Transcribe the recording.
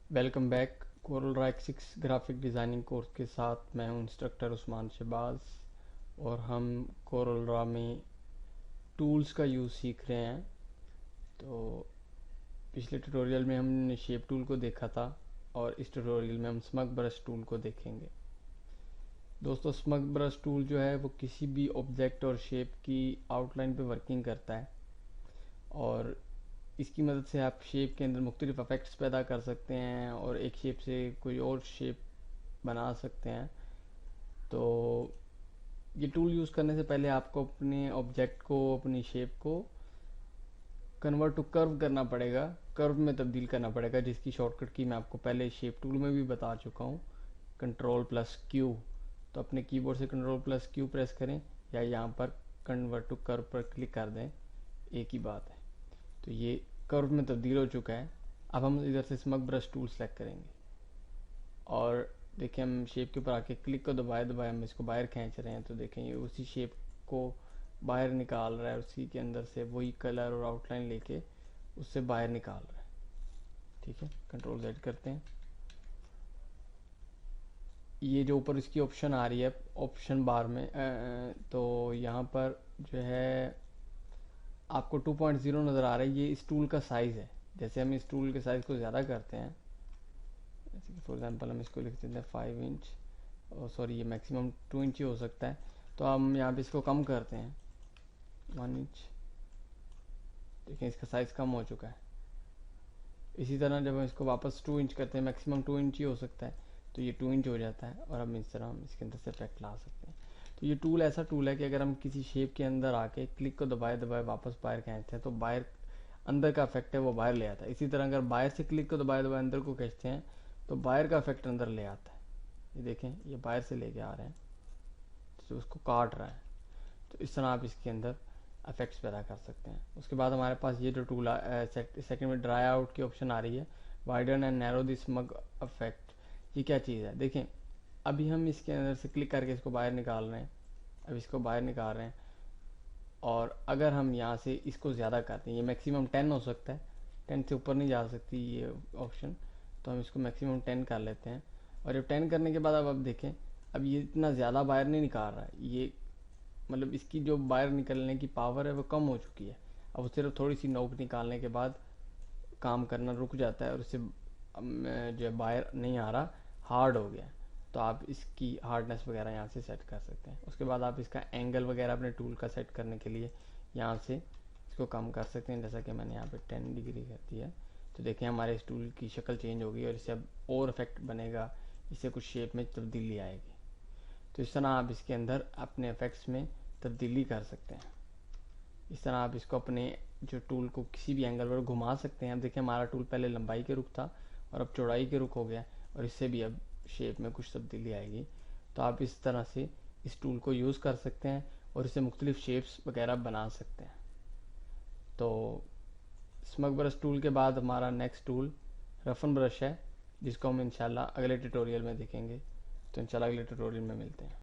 Welcome back. Corel Draw X6 graphic designing course के साथ मैं हूं इंस्ट्रक्टर उस्मान शहबाज। और हम कोरल ड्रा में टूल्स का यूज़ सीख रहे हैं। तो पिछले ट्यूटोरियल में हमने शेप टूल को देखा था और इस ट्यूटोरियल में हम स्मग ब्रश टूल को देखेंगे। दोस्तों, स्मग ब्रश टूल जो है वो किसी भी ऑब्जेक्ट और शेप की आउटलाइन पे वर्किंग करता है और इसकी मदद से आप शेप के अंदर मुख्तलिफ इफेक्ट्स पैदा कर सकते हैं और एक शेप से कोई और शेप बना सकते हैं। तो ये टूल यूज़ करने से पहले आपको अपने ऑब्जेक्ट को, अपनी शेप को कन्वर्ट टू कर्व करना पड़ेगा, कर्व में तब्दील करना पड़ेगा, जिसकी शॉर्टकट की मैं आपको पहले शेप टूल में भी बता चुका हूँ, Ctrl+Q। तो अपने कीबोर्ड से Ctrl+Q प्रेस करें या यहाँ पर कन्वर्ट टू कर्व पर क्लिक कर दें, एक ही बात है। तो ये कर्व में तब्दील हो चुका है। अब हम इधर से स्मग ब्रश टूल सेलेक्ट करेंगे और देखिए हम शेप के ऊपर आके क्लिक को दबाए दबाए हम इसको बाहर खींच रहे हैं। तो देखें ये उसी शेप को बाहर निकाल रहा है, उसी के अंदर से वही कलर और आउटलाइन लेके उससे बाहर निकाल रहा है। ठीक है, Ctrl+Z करते हैं। ये जो ऊपर इसकी ऑप्शन आ रही है ऑप्शन बार में, तो यहाँ पर जो है आपको 2.0 नज़र आ रहा है। ये इस टूल का साइज़ है। जैसे हम इस टूल के साइज़ को ज़्यादा करते हैं, जैसे कि फॉर एग्जांपल हम इसको लिख देते हैं 5 इंच, और सॉरी ये मैक्सिमम 2 इंच ही हो सकता है। तो हम यहाँ पे इसको कम करते हैं 1 इंच। देखिए इसका साइज़ कम हो चुका है। इसी तरह जब हम इसको वापस 2 इंच करते हैं, मैक्सिमम 2 इंच ही हो सकता है, तो ये 2 इंच हो जाता है और हम इस तरह हम इसके अंदर से इफेक्ट ला सकते हैं। तो ये टूल ऐसा टूल है कि अगर हम किसी शेप के अंदर आके क्लिक को दबाए दबाए वापस बाहर खींचते हैं तो बाहर अंदर का इफेक्ट है वो बाहर ले आता है। इसी तरह अगर बाहर से क्लिक को दबाए दबाए अंदर को खींचते हैं तो बाहर का इफेक्ट अंदर ले आता है। ये देखें ये बाहर से लेके आ रहे हैं, तो उसको काट रहा है। तो इस तरह आप इसके अंदर इफेक्ट्स पैदा कर सकते हैं। उसके बाद हमारे पास ये जो टूल सेकंड में ड्राई आउट की ऑप्शन आ रही है, widen and narrow the smug effect. ये क्या चीज़ है देखें। अभी हम इसके अंदर से क्लिक करके इसको बाहर निकाल रहे हैं, अब इसको बाहर निकाल रहे हैं, और अगर हम यहाँ से इसको ज़्यादा करते हैं, ये मैक्सिमम 10 हो सकता है, 10 से ऊपर नहीं जा सकती ये ऑप्शन। तो हम इसको मैक्सिमम 10 कर लेते हैं। और जब 10 करने के बाद अब देखें, अब ये इतना ज़्यादा बाहर नहीं निकाल रहा है। ये मतलब इसकी जो बाहर निकलने की पावर है वो कम हो चुकी है। अब वो सिर्फ थोड़ी सी नोक निकालने के बाद काम करना रुक जाता है और इससे जो है बाहर नहीं आ रहा, हार्ड हो गया। तो आप इसकी हार्डनेस वगैरह यहाँ से सेट कर सकते हैं। उसके बाद आप इसका एंगल वगैरह अपने टूल का सेट करने के लिए यहाँ से इसको कम कर सकते हैं, जैसा कि मैंने यहाँ पे 10 डिग्री कर दिया है। तो देखें हमारे इस टूल की शक्ल चेंज होगी और इससे अब और इफेक्ट बनेगा, इससे कुछ शेप में तब्दीली आएगी। तो इस तरह आप इसके अंदर अपने इफेक्ट्स में तब्दीली कर सकते हैं। इस तरह आप इसको अपने जो टूल को किसी भी एंगल पर घुमा सकते हैं। अब देखिए हमारा टूल पहले लंबाई के रुख था और अब चौड़ाई के रुख हो गया, और इससे भी अब शेप में कुछ तब्दीली आएगी। तो आप इस तरह से इस टूल को यूज़ कर सकते हैं और इससे मुख्तलिफ शेप्स वगैरह बना सकते हैं। तो स्मग ब्रश टूल के बाद हमारा नेक्स्ट टूल रफन ब्रश है, जिसको हम इंशाल्लाह अगले ट्यूटोरियल में देखेंगे। तो इंशाल्लाह अगले ट्यूटोरियल में मिलते हैं।